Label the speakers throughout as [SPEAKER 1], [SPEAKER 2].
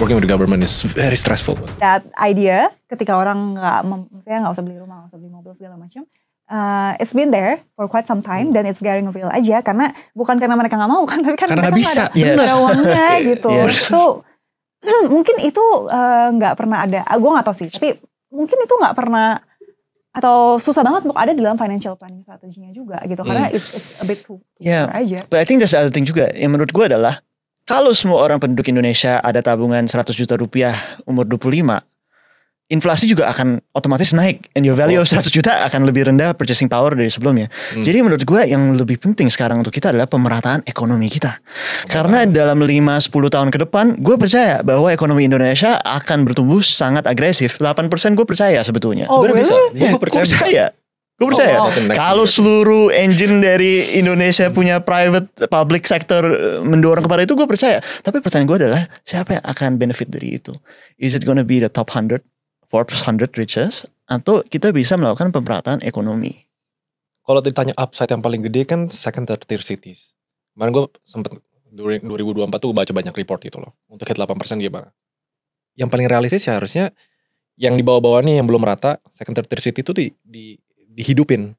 [SPEAKER 1] working with the government is very stressful.
[SPEAKER 2] That idea ketika orang misalnya nggak usah beli rumah, nggak usah beli mobil segala macam, it's been there for quite some time dan it's getting real aja karena bukan karena mereka nggak mau kan, tapi kan
[SPEAKER 1] karena
[SPEAKER 2] mereka
[SPEAKER 1] nggak
[SPEAKER 2] ada uangnya gitu. So mungkin itu nggak pernah ada, gue nggak tahu sih, tapi mungkin itu nggak pernah atau susah banget untuk ada di dalam financial planning strateginya juga gitu karena it's a bit too aja.
[SPEAKER 3] But I think there's the other thing juga yang menurut gue adalah kalau semua orang penduduk Indonesia ada tabungan 100 juta rupiah umur 25, inflasi juga akan otomatis naik. And your value of 100 juta akan lebih rendah purchasing power dari sebelumnya. Jadi menurut gue yang lebih penting sekarang untuk kita adalah pemerataan ekonomi kita. Karena dalam 5-10 tahun ke depan, gue percaya bahwa ekonomi Indonesia akan bertumbuh sangat agresif. 8% gue percaya sebetulnya.
[SPEAKER 2] Oh really?
[SPEAKER 3] Gue percaya. Gue percaya kalau seluruh engine dari Indonesia punya private public sector mendorong kepada itu, gue percaya. Tapi pertanyaan gue adalah siapa yang akan benefit dari itu? Is it gonna be the top 100, Forbes 100 richest, atau kita bisa melakukan pemerataan ekonomi?
[SPEAKER 1] Kalau ditanya upside yang paling gede kan second third tier cities. Kemarin gue sempet 2024 tuh baca banyak report gitu loh. Untuk hit 8% gimana? Yang paling realistis ya harusnya yang di bawah-bawah nih yang belum rata, second third tier city itu dihidupin,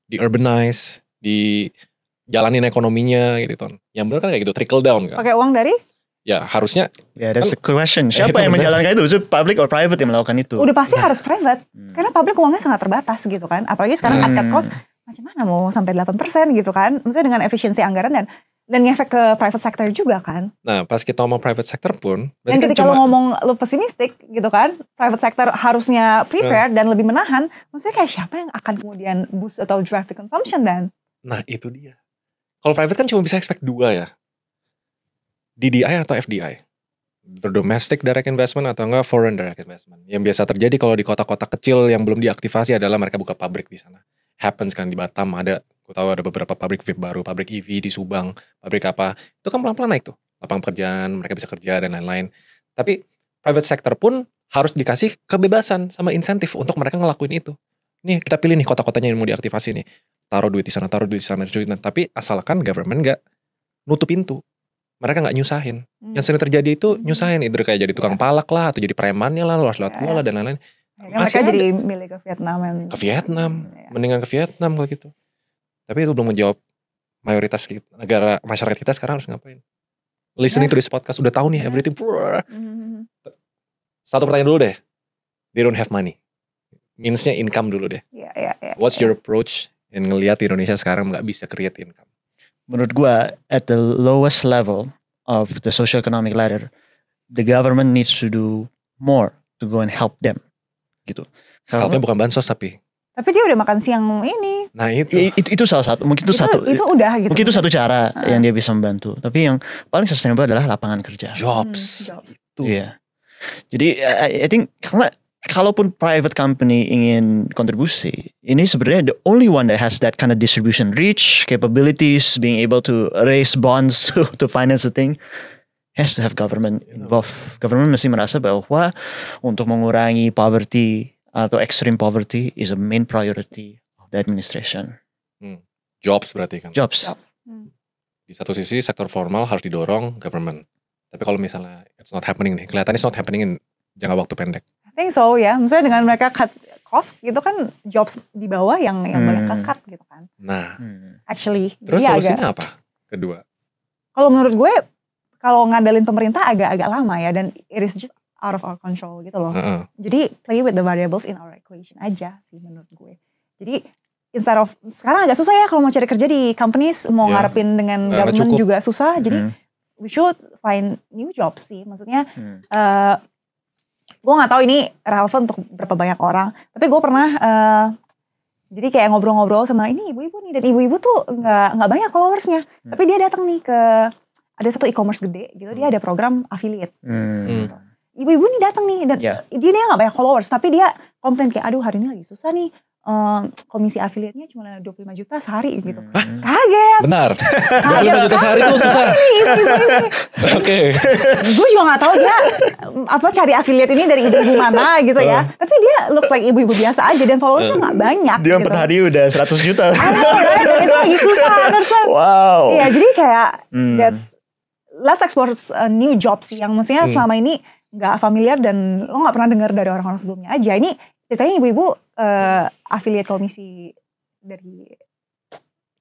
[SPEAKER 1] di-urbanize, dijalanin ekonominya gitu kan. Yang benar kan kayak gitu, trickle down kan.
[SPEAKER 2] Pakai uang dari?
[SPEAKER 1] Ya harusnya.
[SPEAKER 3] Ya, that's the question. Siapa yang menjalankan itu? Is it public or private yang melakukan itu?
[SPEAKER 2] Udah pasti harus private. Karena public uangnya sangat terbatas gitu kan. Apalagi sekarang cut cost, macam mana mau sampai 8% gitu kan. Maksudnya dengan efisiensi anggaran dan ngefek ke private sector juga kan.
[SPEAKER 1] Nah pas kita ngomong private sector pun.
[SPEAKER 2] Dan ketika lo ngomong lo pesimistik gitu kan. Private sector harusnya prepare dan lebih menahan. Maksudnya kayak siapa yang akan kemudian boost atau drive the consumption dan.
[SPEAKER 1] Nah itu dia. Kalau private kan cuma bisa expect 2 ya. DDI atau FDI. Domestic direct investment atau enggak foreign direct investment. Yang biasa terjadi kalau di kota-kota kecil yang belum diaktifasi adalah mereka buka pabrik di sana. Happens kan di Batam ada, aku tahu ada beberapa pabrik vape baru, pabrik EV di Subang, pabrik apa. Itu kan pelan-pelan naik tuh. Lapangan pekerjaan, mereka bisa kerja dan lain-lain. Tapi private sector pun harus dikasih kebebasan sama insentif untuk mereka ngelakuin itu. Nih kita pilih nih kota-kotanya yang mau diaktifasi nih. Taruh duit di sana, taruh duit di sana. Tapi asalkan government gak nutup pintu. Mereka gak nyusahin. Yang sering terjadi itu nyusahin. Either kayak jadi tukang palak lah, atau jadi premannya lah, lu harus lewat gua lah dan lain-lain.
[SPEAKER 2] Mereka jadi milih ke Vietnam.
[SPEAKER 1] Ke Vietnam. Mendingan ke Vietnam kalau gitu. Tapi itu belum menjawab mayoritas negara masyarakat kita sekarang harus ngapain. Listening to this podcast udah tahu nih everything. Satu pertanyaan dulu deh. They don't have money. Means-nya income dulu deh. What's your approach yang ngelihat Indonesia sekarang gak bisa create income?
[SPEAKER 3] Menurut gue, at the lowest level of the socio-economic ladder, the government needs to do more to go and help them. Gitu.
[SPEAKER 1] Helpnya bukan bansos tapi
[SPEAKER 2] dia udah makan siang ini.
[SPEAKER 1] Nah
[SPEAKER 3] itu salah satu. Mungkin itu satu.
[SPEAKER 2] Itu udah gitu.
[SPEAKER 3] Mungkin itu satu cara yang dia bisa membantu. Tapi yang paling sustainable adalah lapangan kerja.
[SPEAKER 1] Jobs. Itu.
[SPEAKER 3] Iya. Jadi I think karena kalaupun private company ingin kontribusi, ini sebenarnya the only one that has that kind of distribution reach, capabilities, being able to raise bonds to finance the thing, has to have government involved. Government mesti merasa bahwa untuk mengurangi poverty atau extreme poverty is a main priority of the administration.
[SPEAKER 1] Jobs berarti kan?
[SPEAKER 3] Jobs.
[SPEAKER 1] Di satu sisi sektor formal harus didorong government. Tapi kalau misalnya it's not happening nih, kelihatannya it's not happening in jangka waktu pendek.
[SPEAKER 2] I think so ya. Misalnya dengan mereka cut cost gitu kan jobs di bawah yang banyak cut gitu kan.
[SPEAKER 1] Nah.
[SPEAKER 2] Actually.
[SPEAKER 1] Terus solusinya apa? Kedua.
[SPEAKER 2] Kalau menurut gue kalau ngandalin pemerintah agak lama ya dan it is just out of our control gitu loh. Jadi play with the variables in our equation aja sih menurut gue. Jadi instead of sekarang agak susah ya kalau mau cari kerja di companies mau ngarepin dengan government juga susah. Jadi we should find new jobs sih. Maksudnya gue nggak tahu ini relevan untuk berapa banyak orang. Tapi gue pernah jadi kayak ngobrol-ngobrol sama ini ibu-ibu nih dan ibu-ibu tuh nggak banyak followersnya. Tapi dia datang nih ke ada satu e-commerce gede gitu, dia ada program affiliate. Ibu-ibu nih datang nih dan dia nggak banyak followers, tapi dia komplain kayak, aduh hari ini lagi susah nih, komisi affiliate-nya cuma 25 juta sehari gitu. Kaget.
[SPEAKER 1] Benar. 25 juta sehari itu susah. Oke.
[SPEAKER 2] Gue juga nggak tahu dia cari affiliate ini dari ibu-ibu mana gitu ya. Tapi dia looks like ibu-ibu biasa aja dan followersnya nggak banyak.
[SPEAKER 3] Dia
[SPEAKER 2] gitu.
[SPEAKER 3] per hari udah 100 juta.
[SPEAKER 2] Dan itu lagi susah, Anderson.
[SPEAKER 3] Wow.
[SPEAKER 2] Iya, jadi kayak let's explore a new job sih yang maksudnya selama ini nggak familiar dan lo nggak pernah dengar dari orang-orang sebelumnya aja. Ini ceritanya ibu-ibu affiliate komisi dari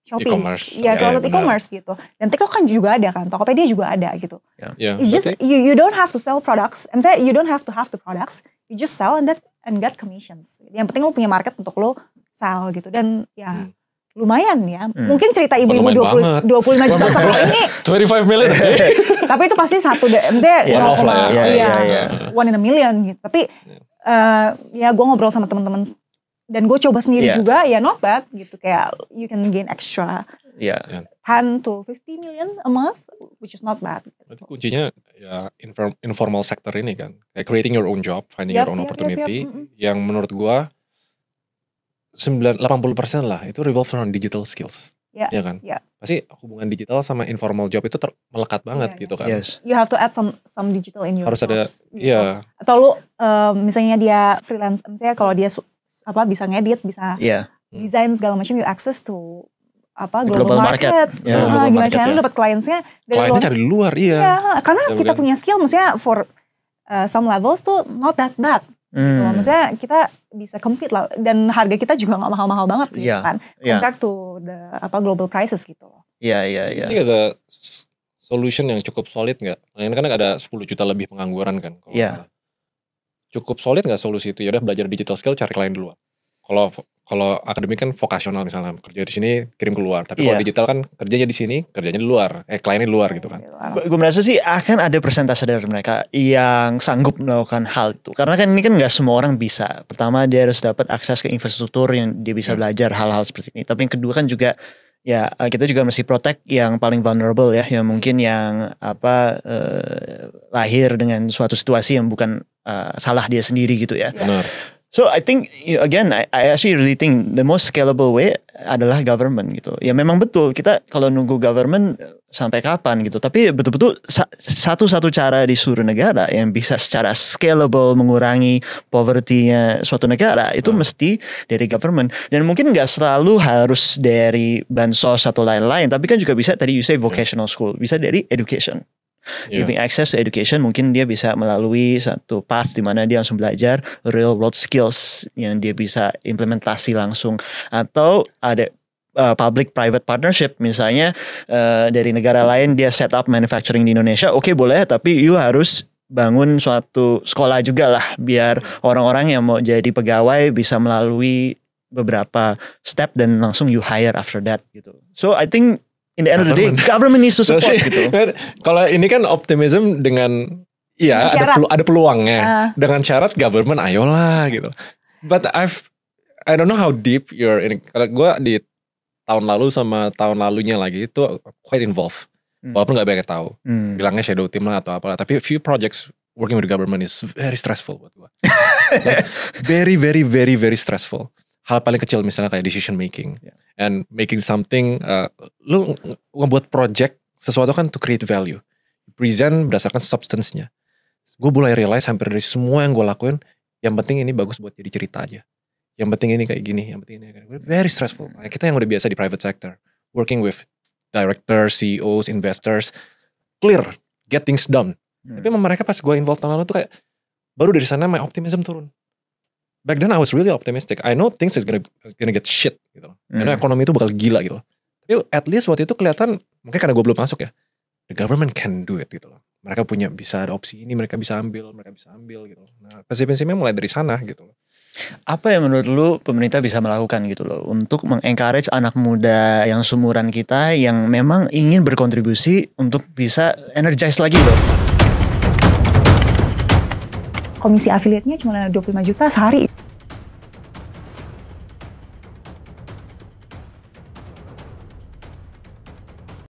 [SPEAKER 2] Shopee,
[SPEAKER 1] E-commerce.
[SPEAKER 2] ya salah satu
[SPEAKER 1] benar.
[SPEAKER 2] e-commerce gitu. Dan TikTok kan juga ada kan, Tokopedia juga ada gitu.
[SPEAKER 1] Yeah,
[SPEAKER 2] It's just you don't have to sell products, and you don't have to have the products, you just sell and get commissions. Yang penting lo punya market untuk lo sell gitu dan ya lumayan ya. Mungkin cerita ibu-ibu 25 juta sekolah ini
[SPEAKER 1] 25 million.
[SPEAKER 2] tapi itu pasti satu misalnya
[SPEAKER 1] One off lah ya.
[SPEAKER 2] one in a million gitu. Tapi ya gue ngobrol sama teman-teman dan gue coba sendiri juga ya not bad gitu, kayak you can gain extra 10 to 50 million a month, which is not bad.
[SPEAKER 1] Berarti kuncinya ya informal sector ini kan, kayak creating your own job, finding your own opportunity, yang menurut gua 80% lah itu revolve around digital skills, ya kan? Pasti hubungan digital sama informal job itu melekat banget gitu kan.
[SPEAKER 2] You have to add some digital in your
[SPEAKER 1] harus ada,
[SPEAKER 2] gitu. Atau lu misalnya dia freelance, misalnya kalau dia bisa ngedit, bisa desain segala macam, you access to global markets. Gimana caranya lu dapat clientsnya dari
[SPEAKER 1] kliennya dari luar,
[SPEAKER 2] karena kita punya skill, maksudnya for some levels tuh not that bad. Gitu. Maksudnya kita bisa compete lah, dan harga kita juga nggak mahal-mahal banget gitu kan, compared to the global prices gitu loh.
[SPEAKER 1] Ini ada solution yang cukup solid nggak? Ini kan ada 10 juta lebih pengangguran kan. Cukup solid nggak solusi itu? Ya udah belajar digital skill, cari klien dulu. Kalau akademik kan vokasional, misalnya kerja di sini kirim keluar. Tapi kalau digital kan kerjanya di sini, kerjanya di luar, kliennya di luar gitu kan.
[SPEAKER 3] Gue merasa sih akan ada persentase dari mereka yang sanggup melakukan hal itu. Karena kan ini kan nggak semua orang bisa. Pertama dia harus dapat akses ke infrastruktur yang dia bisa belajar hal-hal seperti ini. Tapi yang kedua kan juga ya kita juga mesti protect yang paling vulnerable ya, yang mungkin yang lahir dengan suatu situasi yang bukan salah dia sendiri gitu ya.
[SPEAKER 1] Benar.
[SPEAKER 3] So I think again I actually really think the most scalable way adalah government gitu. Ya memang betul kita kalau nunggu government sampai kapan gitu. Tapi betul-betul satu-satu cara di seluruh negara yang bisa secara scalable mengurangi poverty-nya suatu negara itu mesti dari government. Dan mungkin nggak selalu harus dari bansos atau lain-lain. Tapi kan juga bisa tadi you say vocational school, bisa dari education. Giving access to education, mungkin dia bisa melalui satu path di mana dia langsung belajar real world skills yang dia bisa implementasi langsung, atau ada public private partnership misalnya dari negara lain dia set up manufacturing di Indonesia, oke, boleh, tapi you harus bangun suatu sekolah juga lah biar orang-orang yang mau jadi pegawai bisa melalui beberapa step dan langsung you hire after that gitu. So I think in the end of the day, government needs to support gitu.
[SPEAKER 1] Kalau ini kan optimism dengan ada peluangnya. Dengan syarat government ayolah gitu. But I don't know how deep you're in. Kalau gue di tahun lalu sama tahun lalunya lagi itu quite involved. Walaupun gak banyak tahu. Bilangnya shadow team lah atau apalah. Tapi few projects working with the government is very stressful buat gue. Like, very, very, very, very stressful. Hal paling kecil misalnya kayak decision making and making something, lu ngebuat project sesuatu kan to create value, present berdasarkan substance-nya. Gue mulai realize hampir dari semua yang gue lakuin, yang penting ini bagus buat jadi cerita aja, yang penting ini kayak gini, yang penting ini kayak gini. Very stressful. Kita yang udah biasa di private sector, working with directors, CEOs, investors, clear, get things done. Tapi mereka pas gue involved tahun lalu tuh kayak baru dari sana my optimism turun. Back then I was really optimistic. I know things is gonna get shit gitu. I know ekonomi itu bakal gila gitu. Tapi at least waktu itu kelihatan, mungkin karena gue belum masuk ya, the government can do it gitu loh. Mereka bisa ada opsi ini, mereka bisa ambil gitu. Nah, prinsip-prinsipnya mulai dari sana gitu loh.
[SPEAKER 3] Apa yang menurut lu pemerintah bisa melakukan gitu loh untuk mengencourage anak muda yang sumuran kita yang memang ingin berkontribusi untuk bisa energize lagi loh?
[SPEAKER 2] Komisi affiliate-nya cuma 25 juta sehari